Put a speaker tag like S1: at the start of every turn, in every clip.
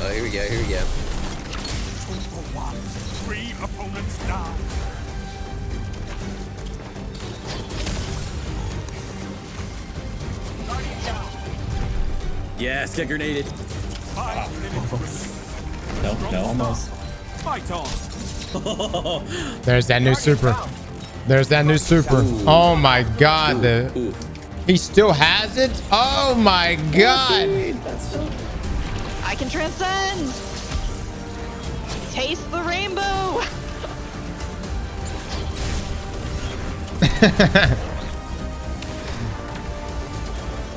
S1: Oh, here we go, here we go.
S2: 3 opponents down.
S3: Yes, get grenaded.
S2: 5 minutes.
S3: No, almost.
S2: Fight on.
S4: There's that new super. There's that new super. Oh my god. He still has it? Oh my god.
S5: I can transcend. Taste the rainbow.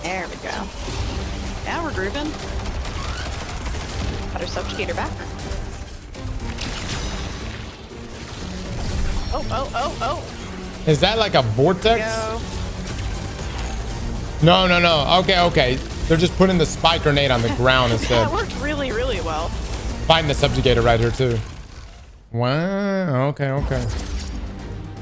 S5: There we go. Now we're grooving. Got our subjugator back. Oh.
S4: Is that like a vortex?
S5: Go.
S4: No. Okay. They're just putting the spike grenade on the ground instead.
S5: That worked really, really well.
S4: Find the subjugator right here too. Wow. Okay. All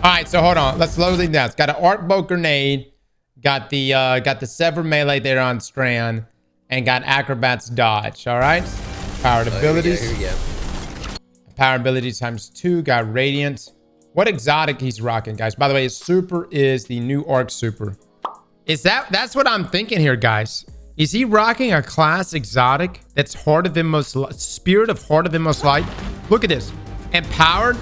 S4: right. So hold on. Let's load these down. It's got an arc bow grenade. Got the sever melee there on Strand, and got acrobat's dodge. All right. Powered abilities.
S1: Here we go.
S4: Power ability times 2. Got radiant. What exotic he's rocking, guys? By the way, his super is the new arc super. That's what I'm thinking here, guys. Is he rocking a class exotic that's Heart of Inmost Spirit of Heart of Inmost Light? Look at this. Empowered.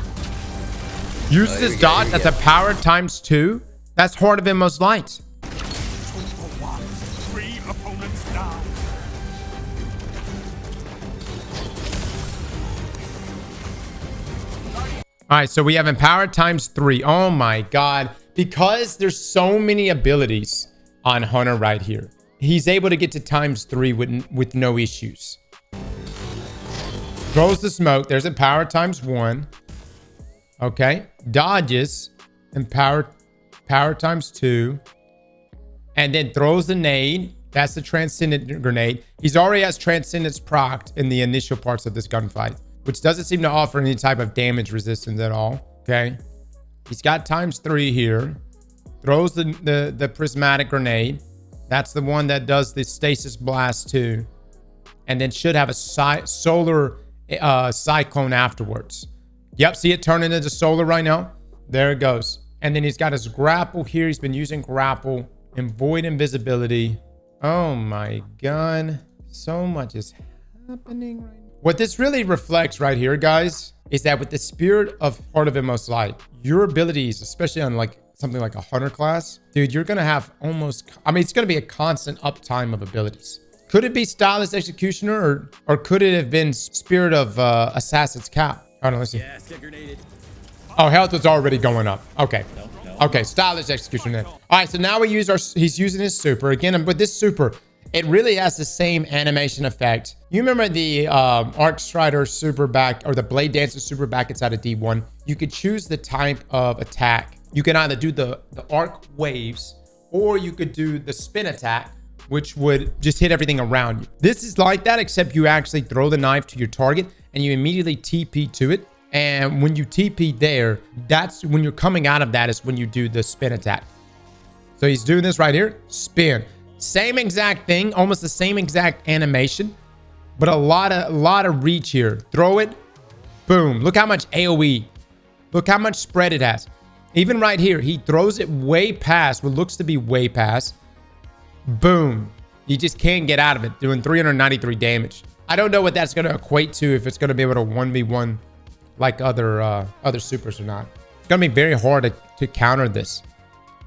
S4: Uses his dodge. That's a powered times 2. That's Heart of Inmost Light.
S2: 3 opponents down.
S4: All right, so we have empowered times 3. Oh my god. Because there's so many abilities on Hunter right here, he's able to get to times 3 with no issues. Throws the smoke. There's a power times 1. Okay. Dodges and power times 2. And then throws the nade. That's the transcendent grenade. He's already has transcendence procced in the initial parts of this gunfight, which doesn't seem to offer any type of damage resistance at all. Okay. He's got times 3 here. Throws the prismatic grenade. That's the one that does the stasis blast too. And then should have a solar cyclone afterwards. Yep, see it turn into solar right now? There it goes. And then he's got his grapple here. He's been using grapple and void invisibility. Oh my god. So much is happening right now. What this really reflects right here, guys, is that with the spirit of Heart of Inmost Light, your abilities, especially on like something like a Hunter class, dude, you're gonna have almost, I mean, it's gonna be a constant uptime of abilities. Could it be Stylist Executioner, or could it have been Spirit of Assassin's Cap? I don't know, let's see.
S3: Yes, get grenaded.
S4: Oh, health was already going up. Okay. Okay, Stylish Executioner. All right, so now he's using his super. Again, with this super, it really has the same animation effect. You remember the Arc Strider super back, or the Blade Dancer super back inside of D1? You could choose the type of attack. You can either do the arc waves, or you could do the spin attack, which would just hit everything around you. This is like that, except you actually throw the knife to your target and you immediately TP to it. And when you TP there, that's when you're coming out of that is when you do the spin attack. So he's doing this right here, spin. Same exact thing, almost the same exact animation, but a lot of reach here. Throw it, boom. Look how much AoE. Look how much spread it has. Even right here, he throws it way past what looks to be way past. Boom. You just can't get out of it, doing 393 damage. I don't know what that's going to equate to, if it's going to be able to 1v1 like other supers or not. It's going to be very hard to counter this.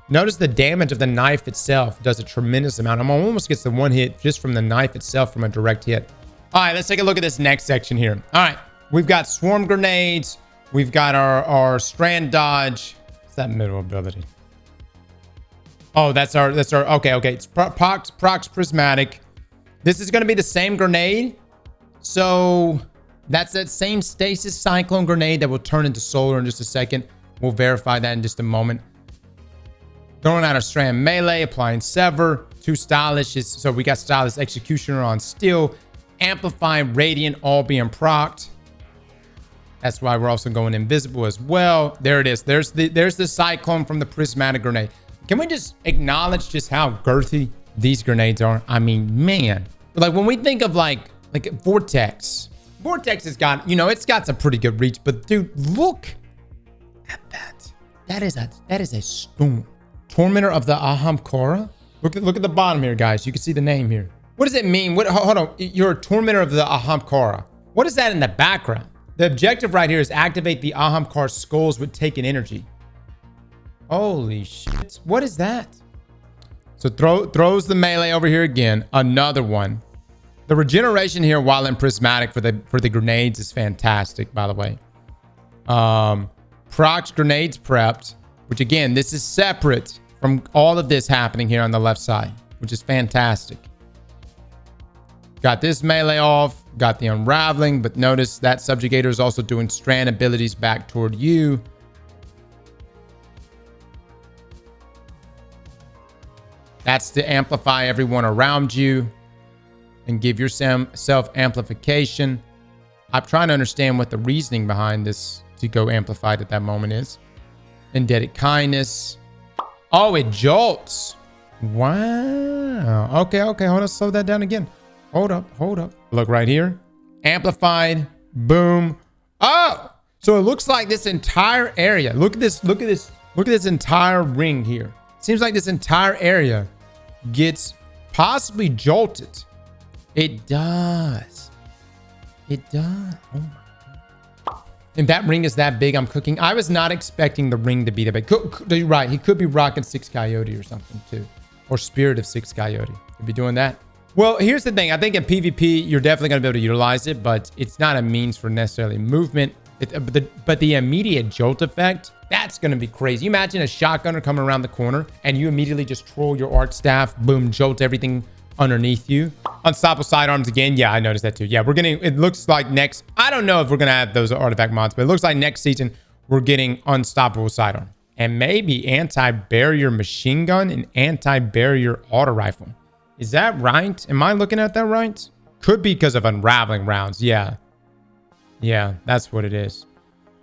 S4: Notice the damage of the knife itself does a tremendous amount. I'm almost gets the one hit just from the knife itself from a direct hit. All right, let's take a look at this next section here. All right, we've got swarm grenades. We've got our strand dodge. What's that middle ability? Oh, that's our, okay. It's procs prismatic. This is going to be the same grenade. So that's that same stasis cyclone grenade that will turn into solar in just a second. We'll verify that in just a moment. Throwing out a strand melee, applying sever, 2 stylish. So we got Stylist Executioner on steel, amplifying radiant, all being procced. That's why we're also going invisible as well. There it is. There's the cyclone from the prismatic grenade. Can we just acknowledge just how girthy these grenades are? I mean, man, like when we think of like Like Vortex. Vortex has got, you know, it's got some pretty good reach, but dude, look at that. That is a storm. Tormentor of the Ahamkara. Look at the bottom here, guys. You can see the name here. What does it mean? Hold on. You're a Tormentor of the Ahamkara. What is that in the background? The objective right here is activate the Ahamkar skulls with taken energy. Holy shit. What is that? So throws the melee over here again. Another one. The regeneration here while in Prismatic for the grenades is fantastic, by the way. Procs grenades prepped, which again, this is separate from all of this happening here on the left side, which is fantastic. Got this melee off, got the unraveling, but notice that subjugator is also doing strand abilities back toward you. That's to amplify everyone around you and give yourself amplification. I'm trying to understand what the reasoning behind this to go amplified at that moment is. Indebted kindness. Oh, it jolts. Wow. Okay. Hold on. Slow that down again. Hold up. Look right here. Amplified. Boom. Oh, so it looks like this entire area. Look at this entire ring here. Seems like this entire area gets possibly jolted. It does. Oh my God. If that ring is that big, I'm cooking. I was not expecting the ring to be that big. You're right. He could be rocking 6 Coyote or something too. Or Spirit of 6 Coyote. Could be doing that. Well, here's the thing. I think in PvP, you're definitely going to be able to utilize it, but it's not a means for necessarily movement. But the immediate jolt effect, that's going to be crazy. You imagine a shotgunner coming around the corner and you immediately just troll your arc staff, boom, jolt everything underneath you. Unstoppable sidearms again. Yeah, I noticed that too. Yeah, it looks like next, I don't know if we're going to add those artifact mods, but it looks like next season we're getting unstoppable sidearm and maybe anti-barrier machine gun and anti-barrier auto rifle. Is that right? Am I looking at that right? Could be because of unraveling rounds. Yeah, that's what it is.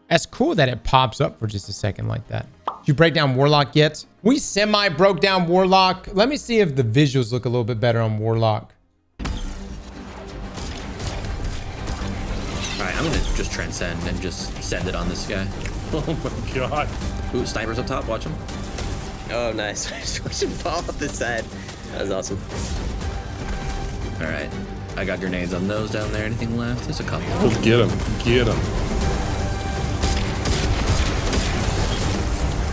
S4: That's cool that it pops up for just a second like that. Did you break down Warlock yet? We semi broke down Warlock. Let me see if the visuals look a little bit better on Warlock.
S1: All right, I'm gonna just transcend and just send it on this guy.
S2: Oh my God.
S1: Ooh, snipers up top, watch him.
S5: Oh, nice. We should fall off the side. That was awesome.
S1: All right, I got grenades on those down there. Anything left? There's a couple.
S2: Get him.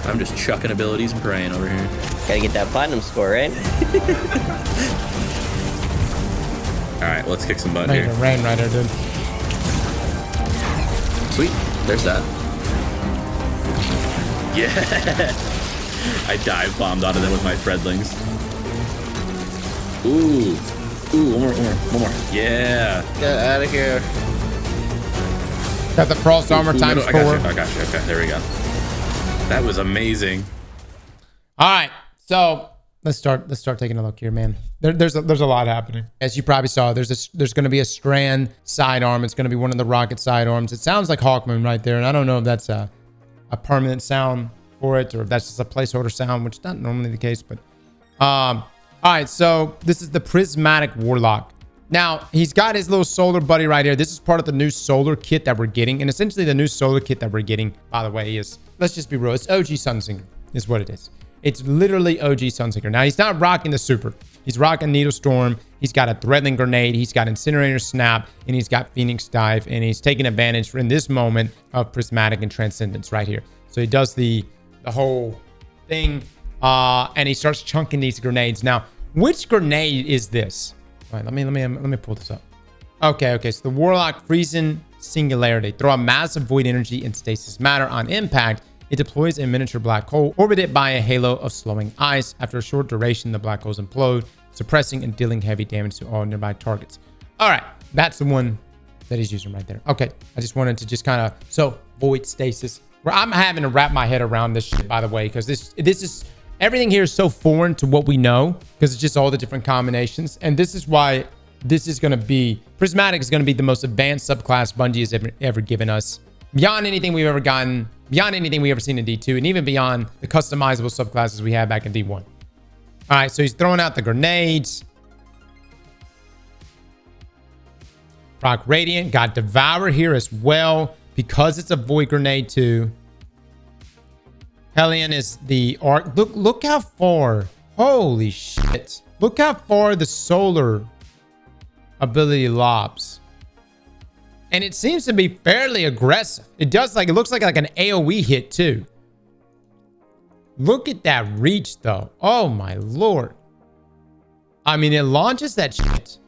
S1: I'm just chucking abilities and praying over here.
S5: Gotta get that platinum score, right?
S1: All right, let's kick some butt
S4: Made
S1: here.
S4: it rain right there, dude.
S1: Sweet, there's that. Yeah, I dive bombed onto them with my threadlings. Ooh, one more. Yeah.
S5: Get out of here.
S4: Got the frost armor times 4.
S1: I got you. Okay, there we go. That was amazing.
S4: All right, so let's start taking a look here, man. There's a lot happening. As you probably saw, there's going to be a strand sidearm. It's going to be one of the rocket sidearms. It sounds like Hawkmoon right there, and I don't know if that's a permanent sound for it or if that's just a placeholder sound, which is not normally the case. But all right, so this is the Prismatic Warlock. Now, he's got his little solar buddy right here. This is part of the new solar kit that we're getting. And essentially the new solar kit that we're getting, by the way, is, let's just be real, it's OG Sunsinger is what it is. It's literally OG Sunsinger. Now, he's not rocking the super. He's rocking Needle Storm. He's got a Threadling Grenade. He's got Incinerator Snap. And he's got Phoenix Dive. And he's taking advantage in this moment of Prismatic and Transcendence right here. So he does the whole thing. And he starts chunking these grenades. Now, which grenade is this? All right, let me pull this up. Okay. So the Warlock Freezing Singularity. Throw a massive void energy and stasis matter on impact. It deploys a miniature black hole orbited by a halo of slowing ice. After a short duration, the black holes implode, suppressing and dealing heavy damage to all nearby targets. All right, that's the one that he's using right there. Okay, I just wanted to just kind of, so void stasis. I'm having to wrap my head around this shit, by the way, because this is, everything here is so foreign to what we know because it's just all the different combinations. And this is why this is going to be, Prismatic is going to be the most advanced subclass Bungie has ever given us. Beyond anything we've ever gotten, beyond anything we've ever seen in D2, and even beyond the customizable subclasses we had back in D1. All right, so he's throwing out the grenades. Proc Radiant. Got Devour here as well because it's a Void Grenade too. Hellion is the arc. Look how far. Holy shit. Look how far the solar ability lobs. And it seems to be fairly aggressive. It does it looks like an AoE hit too. Look at that reach though. Oh my lord. I mean, it launches that shit.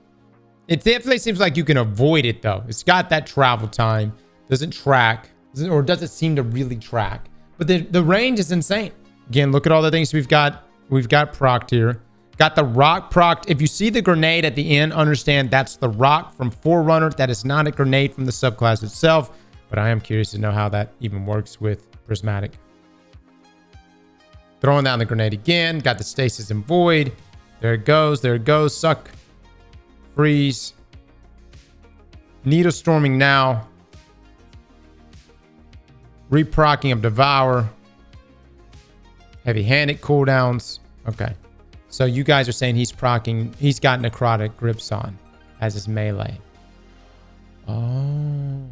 S4: It definitely seems like you can avoid it though. It's got that travel time. Doesn't track. Or doesn't seem to really track. But the range is insane. Again, look at all the things we've got. We've got procced here. Got the rock procced. If you see the grenade at the end, understand that's the rock from Forerunner. That is not a grenade from the subclass itself. But I am curious to know how that even works with Prismatic. Throwing down the grenade again. Got the stasis and void. There it goes. There it goes. Suck. Freeze. Needle storming now. Reprocking of Devour. Heavy-handed cooldowns. Okay. So you guys are saying he's proccing. He's got Necrotic Grips on as his melee. Oh.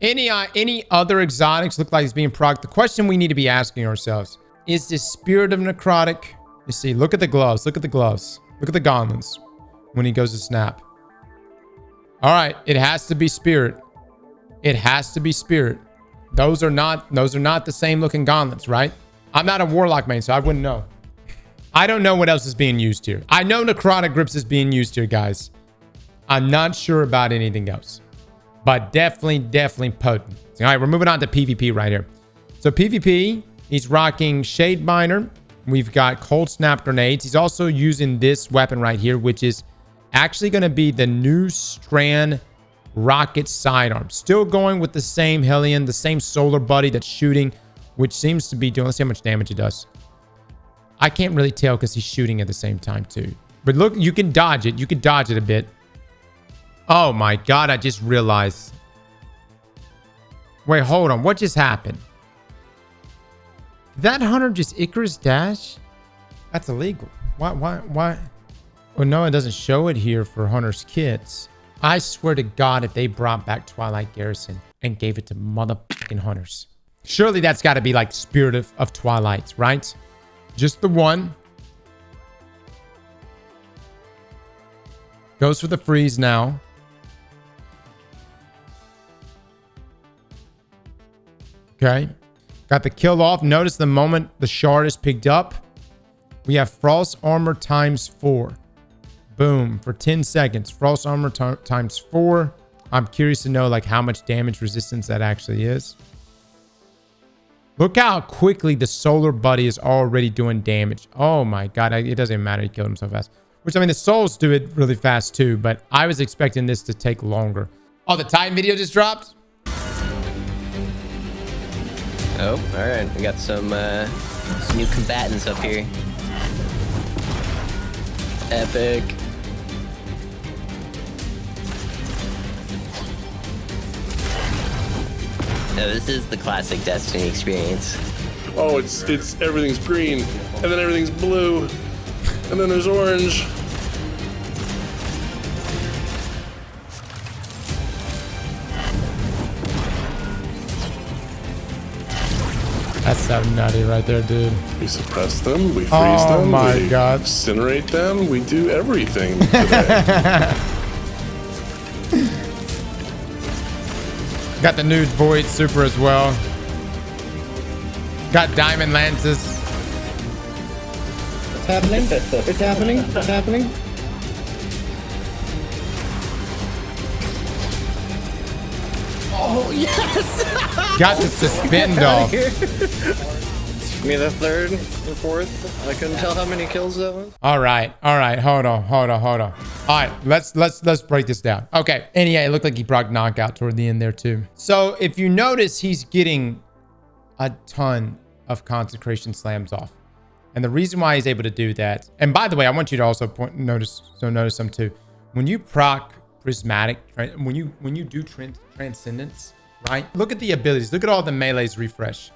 S4: Any other exotics look like he's being procced? The question we need to be asking ourselves is this Spirit of Necrotic. You see, look at the gloves. Look at the gloves. Look at the gauntlets when he goes to snap. All right, it has to be Spirit. It has to be Spirit. Those are not the same looking gauntlets, right? I'm not a Warlock main, so I wouldn't know. I don't know what else is being used here. I know Necrotic Grips is being used here, guys. I'm not sure about anything else. But definitely potent. All right, we're moving on to PvP right here. So PvP, he's rocking Shadebinder. We've got Cold Snap Grenades. He's also using this weapon right here, which is actually going to be the new Strand Rocket Sidearm. Still going with the same Hellion, the same Solar Buddy that's shooting, which seems to be doing... Let's see how much damage it does. I can't really tell because he's shooting at the same time too. But look, you can dodge it. You can dodge it a bit. Oh my god, I just realized. Wait, hold on. What just happened? Did that hunter just Icarus dash? That's illegal. Why? Well, no, it doesn't show it here for Hunter's kits. I swear to God, if they brought back Twilight Garrison and gave it to motherfucking Hunters. Surely that's got to be like Spirit of Twilight, right? Just the one. Goes for the freeze now. Okay. Got the kill off. Notice the moment the shard is picked up. We have Frost Armor times 4. Boom. For 10 seconds. Frost Armor times 4. I'm curious to know like how much damage resistance that actually is. Look how quickly the Solar Buddy is already doing damage. Oh my god. It doesn't even matter. He killed him so fast. Which, I mean, the souls do it really fast too, but I was expecting this to take longer. Oh, the Titan video just dropped?
S5: Oh, all right. We got some new combatants up here. Epic. No, this is the classic Destiny experience.
S2: Oh, it's everything's green, and then everything's blue, and then there's orange.
S4: That's so nutty right there, dude.
S2: We suppress them, we freeze them,
S4: oh my
S2: we
S4: god,
S2: incinerate them, we do everything today.
S4: Got the new Void Super as well. Got Diamond Lances.
S3: It's happening. It's happening. It's happening.
S5: Oh, yes!
S4: Got the suspend off.
S3: Give me the third or fourth. I couldn't tell how many kills that was.
S4: All right. Hold on. All right, let's break this down. Okay, and yeah, it looked like he proc knockout toward the end there too. So if you notice, he's getting a ton of consecration slams off, and the reason why he's able to do that. And by the way, I want you to also notice some too. When you proc Prismatic, right? When you do Transcendence, right? Look at the abilities. Look at all the melees refresh.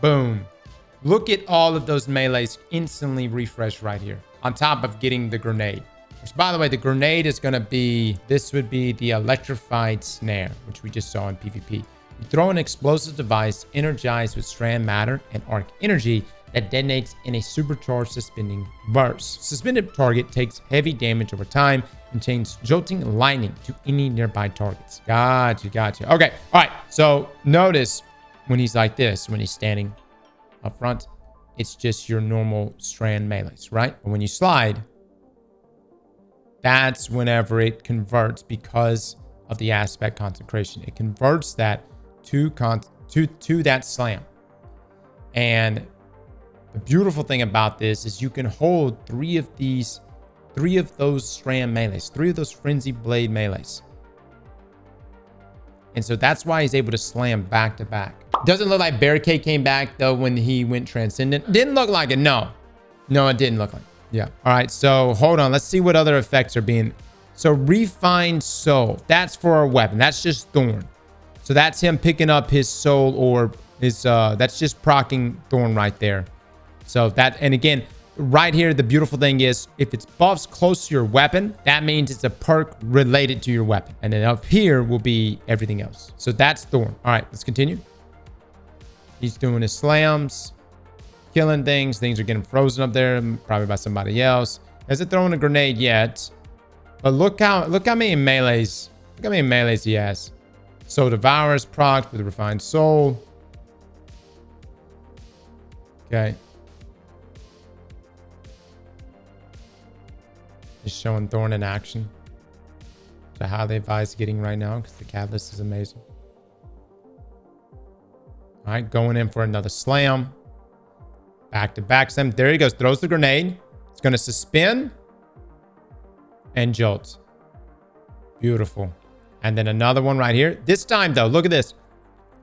S4: Boom. Look at all of those melees instantly refresh right here. On top of getting the grenade. Which, by the way, the grenade is going to be, this would be the electrified snare, which we just saw in PvP. You throw an explosive device energized with strand matter and arc energy that detonates in a supercharged suspending burst. Suspended target takes heavy damage over time and chains jolting lightning to any nearby targets. Gotcha. Okay. All right. So notice when he's like this, when he's standing up front, it's just your normal strand melees, right? But when you slide, that's whenever it converts because of the aspect consecration. It converts that to that slam. And the beautiful thing about this is you can hold three of those strand melees, 3 of those frenzy blade melees. And so that's why he's able to slam back to back. Doesn't look like Barricade came back though when he went Transcendent. Didn't look like it, no. No, it didn't look like it. Yeah. All right, so hold on. Let's see what other effects are being. So Refined Soul, that's for our weapon. That's just Thorn. So that's him picking up his soul orb. That's just proccing Thorn right there. So that, and again, right here, the beautiful thing is if it's buffs close to your weapon, that means it's a perk related to your weapon. And then up here will be everything else. So that's Thorn. All right, let's continue. He's doing his slams, killing things. Things are getting frozen up there, probably by somebody else. Hasn't thrown a grenade yet. But look how many melees. Look how many melees he has. So Devour's proc with Refined Soul. Okay. Just showing Thorn in action. So how they advise getting right now because the catalyst is amazing. All right, going in for another slam. Back to back slam. There he goes. Throws the grenade. It's going to suspend and jolt. Beautiful. And then another one right here. This time, though, look at this.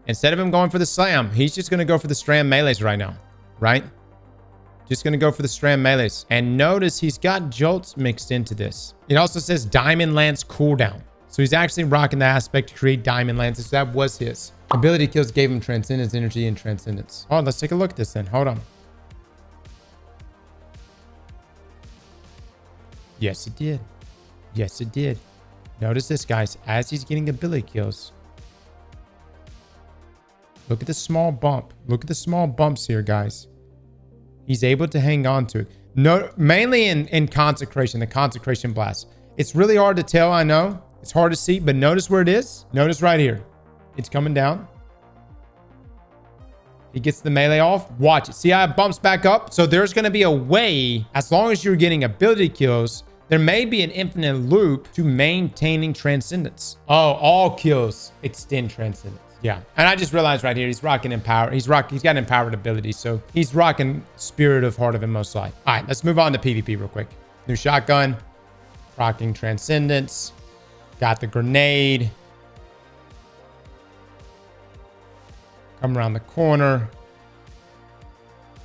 S4: Instead of him going for the slam, he's just going to go for the strand melees right now. Right? Just going to go for the strand melees. And notice he's got jolts mixed into this. It also says Diamond Lance cooldown. So he's actually rocking the aspect to create Diamond Lances. So that was his. Ability kills gave him Transcendence energy and Transcendence. Oh, let's take a look at this then. Hold on. Yes, it did. Yes, it did. Notice this, guys. As he's getting ability kills. Look at the small bump. Look at the small bumps here, guys. He's able to hang on to it. No, mainly in Consecration, the Consecration Blast. It's really hard to tell, I know. It's hard to see, but notice where it is. Notice right here. It's coming down. He gets the melee off. Watch it. See how it bumps back up? So there's going to be a way, as long as you're getting ability kills, there may be an infinite loop to maintaining Transcendence. Oh, all kills extend Transcendence. Yeah. And I just realized right here, he's rocking Empower. He's got empowered abilities. So he's rocking Spirit of Heart of Inmost Light. All right, let's move on to PvP real quick. New shotgun. Rocking Transcendence. Got the grenade. Come around the corner.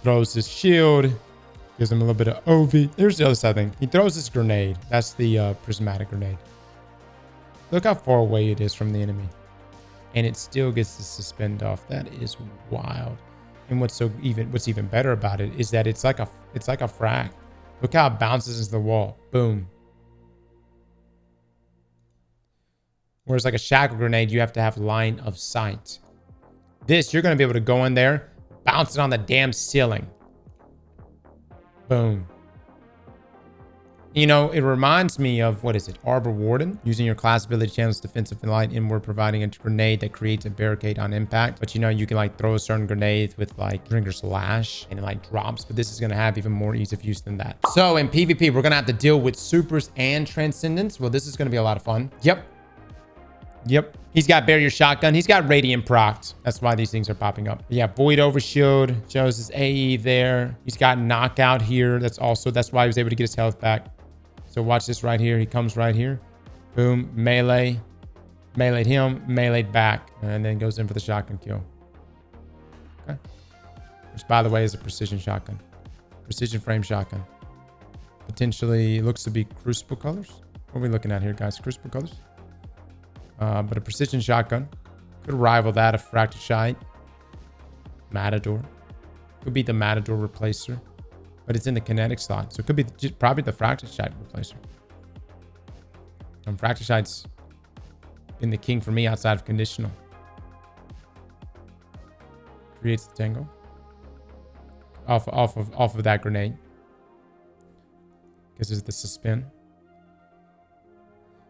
S4: Throws his shield. Gives him a little bit of OV. Here's the other side thing. He throws this grenade. That's the prismatic grenade. Look how far away it is from the enemy. And it still gets to suspend off. That is wild. And what's even better about it is that it's like a frag. Look how it bounces into the wall. Boom. Whereas like a shackle grenade, you have to have line of sight. This, you're going to be able to go in there, bounce it on the damn ceiling. Boom. You know, it reminds me of, what is it? Arbor Warden. Using your class ability channels defensive and light inward, providing a grenade that creates a barricade on impact. But you know, you can like throw a certain grenade with like Drinker's Lash and it like drops. But this is going to have even more ease of use than that. So in PvP, we're going to have to deal with supers and Transcendence. Well, this is going to be a lot of fun. Yep. He's got Barrier Shotgun. He's got Radiant procs. That's why these things are popping up. Yeah, Void Overshield shows his AE there. He's got Knockout here. That's why he was able to get his health back. So watch this right here. He comes right here. Boom. Melee. Meleeed him. Meleeed back. And then goes in for the shotgun kill. Okay. Which, by the way, is a precision shotgun. Precision frame shotgun. Potentially looks to be Crucible colors. What are we looking at here, guys? Crucible colors? But a precision shotgun could rival that of Fractured Shite. Matador could be the Matador replacer, but it's in the kinetic slot, so it could be probably the Fractured Shite replacer. Fracticide been the king for me outside of conditional. Creates the tangle. Off of that grenade. Because it's the suspend.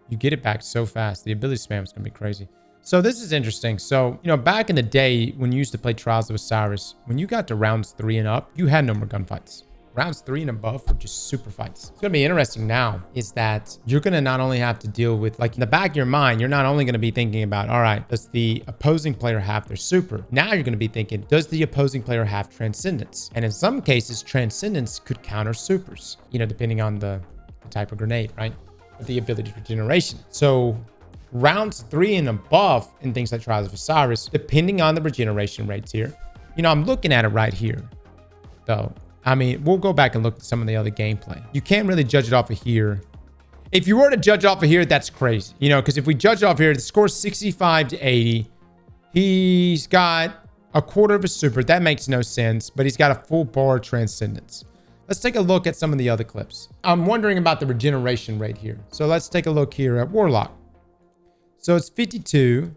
S4: You get it back so fast. The ability spam is going to be crazy. So this is interesting. So, you know, back in the day when you used to play Trials of Osiris, when you got to rounds 3 and up, you had no more gunfights. Rounds 3 and above were just super fights. It's going to be interesting now is that you're going to not only have to deal with, like in the back of your mind, you're not only going to be thinking about, all right, does the opposing player have their super? Now you're going to be thinking, does the opposing player have Transcendence? And in some cases, Transcendence could counter supers, you know, depending on the type of grenade, right? The ability for regeneration. So rounds 3 and above in things like Trials of Osiris, depending on the regeneration rates here. You know, I'm looking at it right here, though. I mean, we'll go back and look at some of the other gameplay. You can't really judge it off of here. If you were to judge off of here, that's crazy. You know, because if we judge off here, the score's 65 to 80. He's got a quarter of a super. That makes no sense, but he's got a full bar Transcendence. Let's take a look at some of the other clips. I'm wondering about the regeneration rate here. So let's take a look here at Warlock. So it's 52,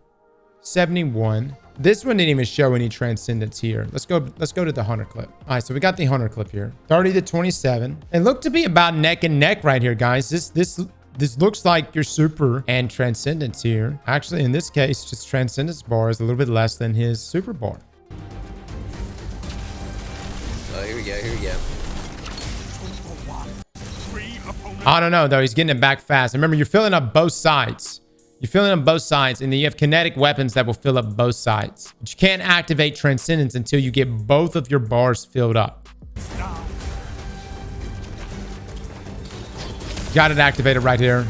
S4: 71. This one didn't even show any Transcendence here. Let's go to the Hunter clip. All right, so we got the Hunter clip here. 30 to 27. It looked to be about neck and neck right here, guys. This looks like your super and Transcendence here. Actually, in this case, just Transcendence bar is a little bit less than his super bar.
S5: Oh, here we go. Here we go.
S4: I don't know, though. He's getting it back fast. Remember, you're filling up both sides. You're filling up both sides, and then you have kinetic weapons that will fill up both sides. But you can't activate Transcendence until you get both of your bars filled up. Got it activated right here.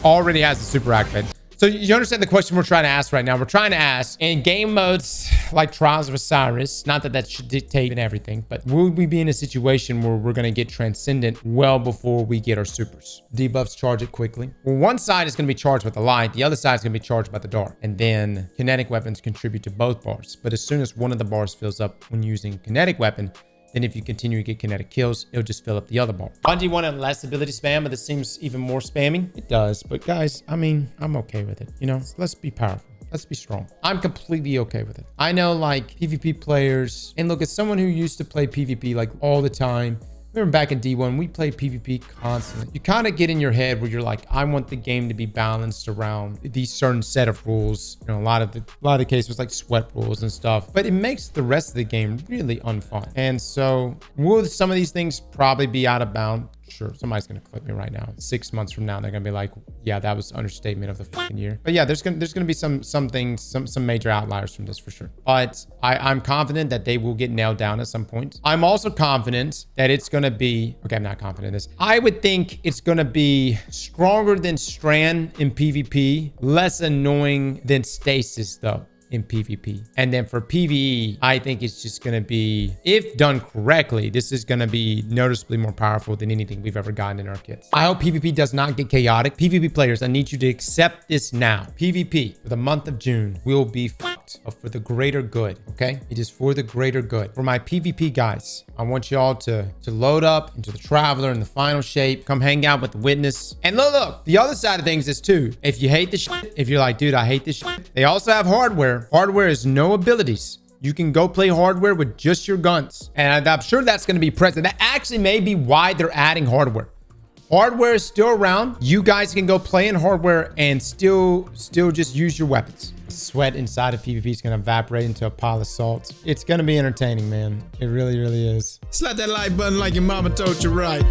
S4: Already has the super activated. So you understand the question we're trying to ask right now. We're trying to ask, in game modes like Trials of Osiris, not that that should dictate in everything, but will we be in a situation where we're going to get Transcendent well before we get our supers? Debuffs charge it quickly. Well, one side is going to be charged with the light. The other side is going to be charged by the dark. And then kinetic weapons contribute to both bars. But as soon as one of the bars fills up when using kinetic weapon, then if you continue to get kinetic kills, it'll just fill up the other bar. Bungie wanted less ability spam, but this seems even more spammy. It does, but guys, I mean, I'm okay with it. You know, let's be powerful. Let's be strong. I'm completely okay with it. I know like PvP players, and look, as someone who used to play PvP like all the time, remember back in D1, we played PvP constantly. You kind of get in your head where you're like, I want the game to be balanced around these certain set of rules. You know, a lot of the cases was like sweat rules and stuff, but it makes the rest of the game really unfun. And so will some of these things probably be out of bounds? Sure, somebody's gonna clip me right now. 6 months from now, they're gonna be like, yeah, that was understatement of the fucking year. But yeah, there's gonna be some things, some major outliers from this for sure. But I'm confident that they will get nailed down at some point. I'm also confident that it's gonna be, okay, I'm not confident in this. I would think it's gonna be stronger than Strand in PvP, less annoying than Stasis though in PvP. And then for PvE, I think it's just going to be, if done correctly, this is going to be noticeably more powerful than anything we've ever gotten in our kits. I hope PvP does not get chaotic. PvP players, I need you to accept this now. PvP for the month of June will be fucked, but for the greater good, okay? It is for the greater good. For my PvP guys, I want y'all to load up into the Traveler in the final shape, come hang out with the Witness. And look, the other side of things is too, if you hate this shit, if you're like, dude, I hate this shit, they also have hardware. Hardware is no abilities. You can go play hardware with just your guns. And I'm sure that's going to be present. That actually may be why they're adding hardware. Hardware is still around. You guys can go play in hardware and still just use your weapons. Sweat inside of PvP is going to evaporate into a pile of salt. It's going to be entertaining, man. It really, really is.
S6: Slap that like button like your mama told you right.